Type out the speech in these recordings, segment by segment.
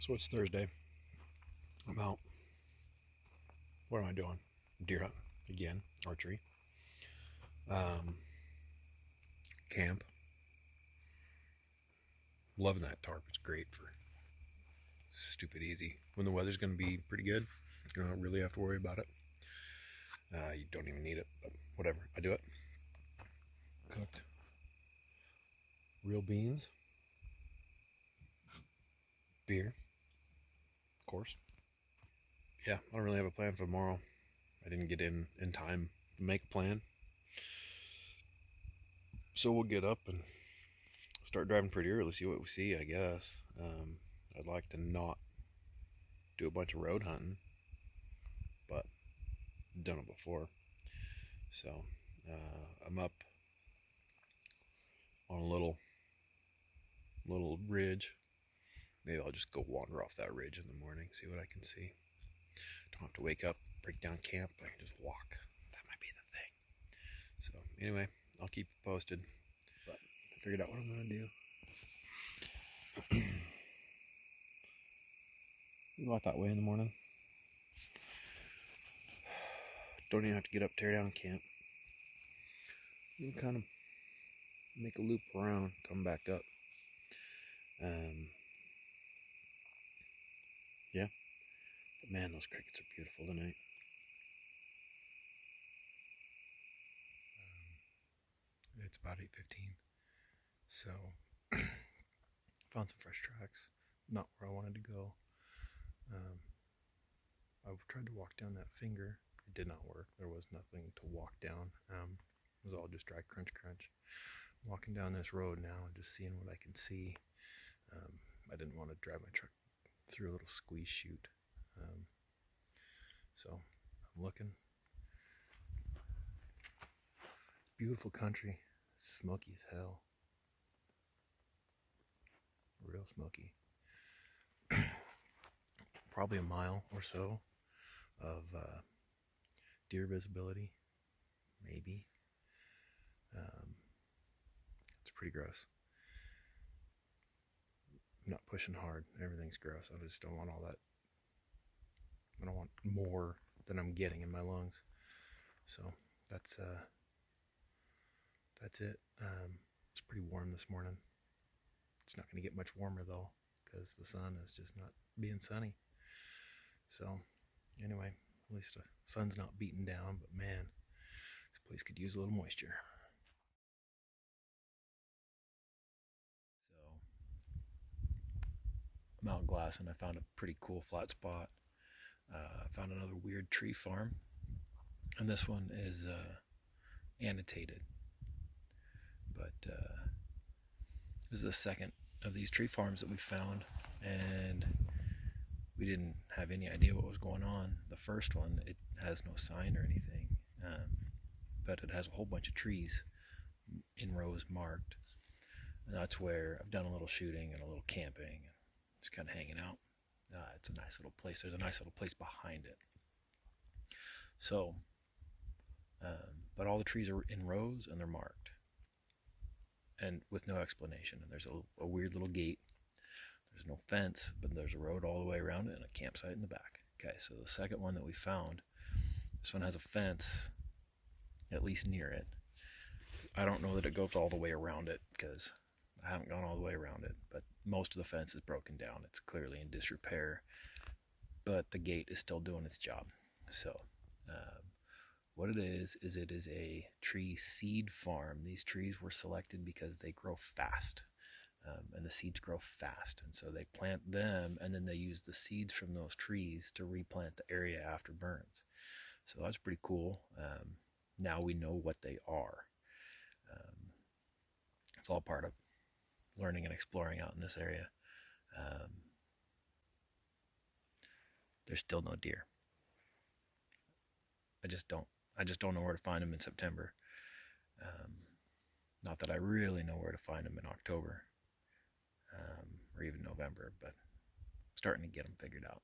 So it's Thursday. I'm out. What am I doing? Deer hunting again. Archery. Um, Camp. Loving that tarp. It's great for stupid easy. When the weather's going to be pretty good, you don't really have to worry about it. You don't even need it, but whatever. I do it. Cooked real beans. Beer, of course. Yeah, I don't really have a plan for tomorrow. I didn't get in time to make a plan. So we'll get up and start driving pretty early, see what we see, I guess. I'd like to not do a bunch of road hunting, but I've done it before. So I'm up on a little ridge. Maybe I'll just go wander off that ridge in the morning, see what I can see. Don't have to wake up, break down camp. I can just walk. That might be the thing. So anyway, I'll keep you posted. But I figured out what I'm gonna do. Go out that way in the morning. Don't even have to get up, tear down camp. You can kind of make a loop around, come back up. Yeah. But man, those crickets are beautiful tonight. It's about 8:15. So found some fresh tracks. Not where I wanted to go. I tried to walk down that finger. It did not work. There was nothing to walk down. It was all just dry crunch. Walking down this road now and just seeing what I can see. I didn't want to drive my truck through a little squeeze chute. So I'm looking. Beautiful country. Smoky as hell. Real smoky. Probably a mile or so of deer visibility. Maybe. It's pretty gross. I'm not pushing hard. Everything's gross. I just don't want all that. I don't want more than I'm getting in my lungs. So that's it. It's pretty warm this morning. It's not going to get much warmer though, because the sun is just not being sunny. So anyway, at least the sun's not beating down, but man, this place could use a little moisture. So I'm out glassing. I found a pretty cool flat spot. I found another weird tree farm, and this one is annotated. But this is the second of these tree farms that we found, and we didn't have any idea what was going on. The first one, it has no sign or anything, but it has a whole bunch of trees in rows marked, and that's where I've done a little shooting and a little camping and just kind of hanging out. It's a nice little place. There's a nice little place behind it. So, but all the trees are in rows and they're marked, and with no explanation. And there's a weird little gate. There's no fence, but there's a road all the way around it and a campsite in the back. Okay, so the second one that we found, this one has a fence, at least near it. I don't know that it goes all the way around it because I haven't gone all the way around it, but most of the fence is broken down. It's clearly in disrepair, but the gate is still doing its job. So what it is it is a tree seed farm. These trees were selected because they grow fast, and the seeds grow fast, and so they plant them and then they use the seeds from those trees to replant the area after burns. So that's pretty cool. Now we know what they are. It's all part of learning and exploring out in this area. There's still no deer. I just don't know where to find them in September. Not that I really know where to find them in October, or even November, but I'm starting to get them figured out.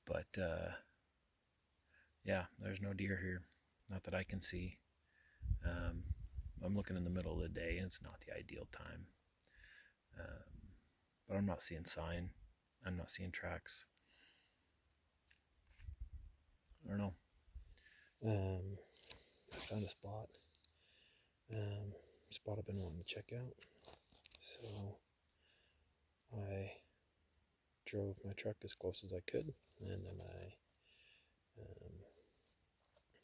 But yeah, there's no deer here, not that I can see. I'm looking in the middle of the day, and it's not the ideal time. But I'm not seeing sign. I'm not seeing tracks. I don't know. I found a spot. Spot I've been wanting to check out. So I drove my truck as close as I could, and then I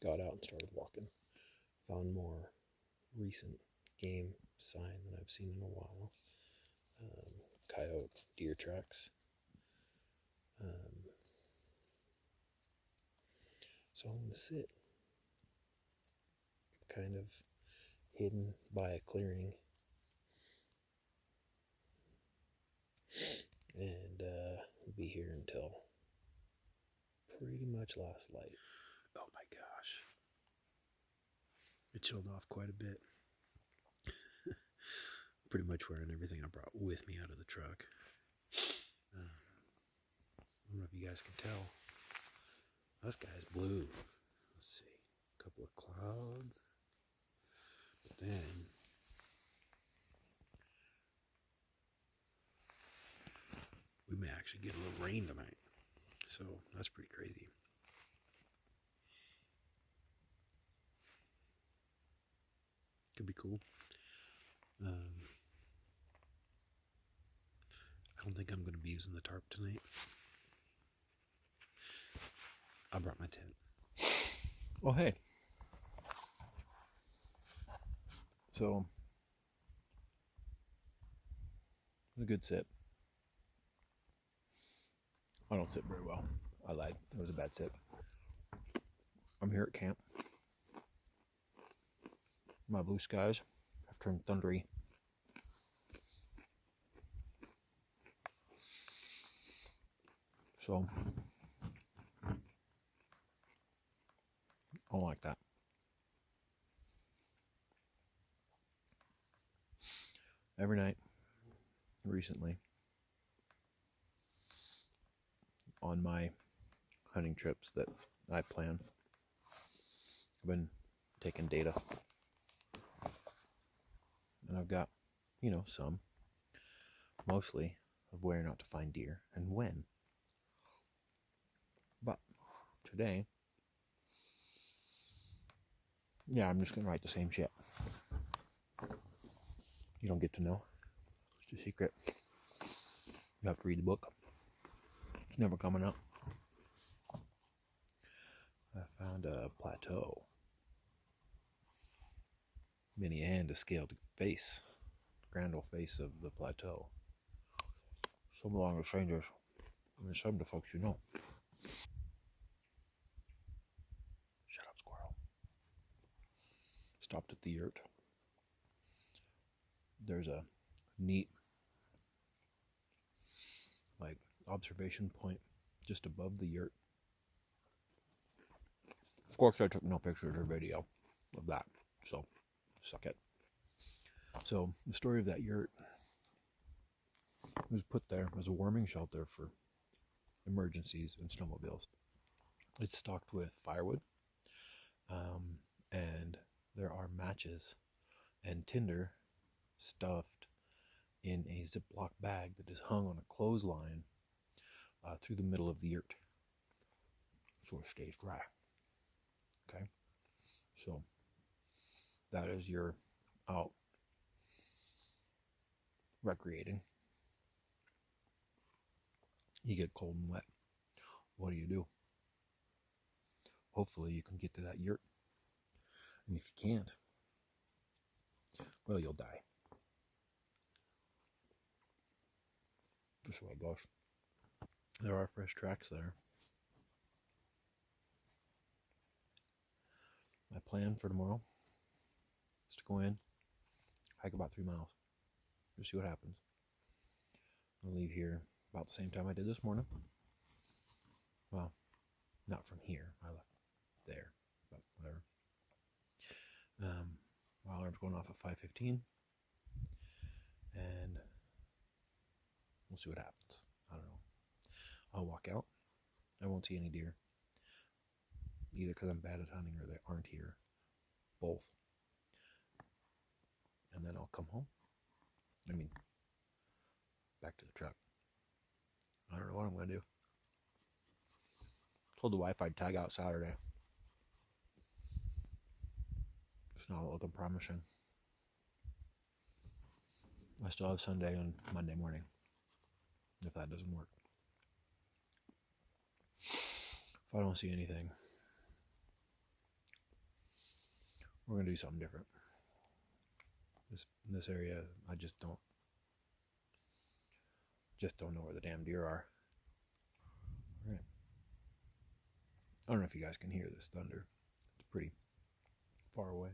got out and started walking. Found more recent game sign than I've seen in a while. Coyote, deer tracks. So I'm going to sit kind of hidden by a clearing and be here until pretty much last light. Oh my gosh. It chilled off quite a bit. Pretty much wearing everything I brought with me out of the truck. I don't know if you guys can tell. The sky's blue. Let's see. A couple of clouds. But then we may actually get a little rain tonight. So that's pretty crazy. Could be cool. I don't think I'm going to be using the tarp tonight. I brought my tent. Oh, hey. So, it was a good sit. I don't sit very well. I lied. It was a bad sit. I'm here at camp. My blue skies have turned thundery. So, I don't like that. Every night, recently, on my hunting trips that I plan, I've been taking data. And I've got, some, mostly, of where not to find deer and when. But today, I'm just going to write the same shit. You don't get to know. It's a secret. You have to read the book. It's never coming out. I found a plateau. Mini and a scaled face. Grand old face of the plateau. Some along with strangers. And some of the folks you know. Shut up, squirrel. Stopped at the yurt. There's a neat observation point just above the yurt. Of course I took no pictures or video of that, so suck it. So the story of that yurt was put there as a warming shelter for emergencies and snowmobiles. It's stocked with firewood, and there are matches and tinder stuffed in a Ziploc bag that is hung on a clothesline through the middle of the yurt, so it stays dry. Okay, so that is your out recreating. You get cold and wet. What do? Hopefully you can get to that yurt. And if you can't, well, you'll die. That's the way it goes. There are fresh tracks there. My plan for tomorrow is to go in, hike about 3 miles, just see what happens. I'll leave here about the same time I did this morning. Well, not from here. I left there, but whatever. My alarm's going off at 5:15, and we'll see what happens. I don't know. I'll walk out. I won't see any deer, either because I'm bad at hunting or they aren't here. Both. And then I'll come home. Back to the truck. I don't know what I'm going to do. Told the wife I'd tag out Saturday. It's not looking promising. I still have Sunday and Monday morning, if that doesn't work. If I don't see anything, we're going to do something different. In this area, I just don't know where the damn deer are. All right. I don't know if you guys can hear this thunder. It's pretty far away.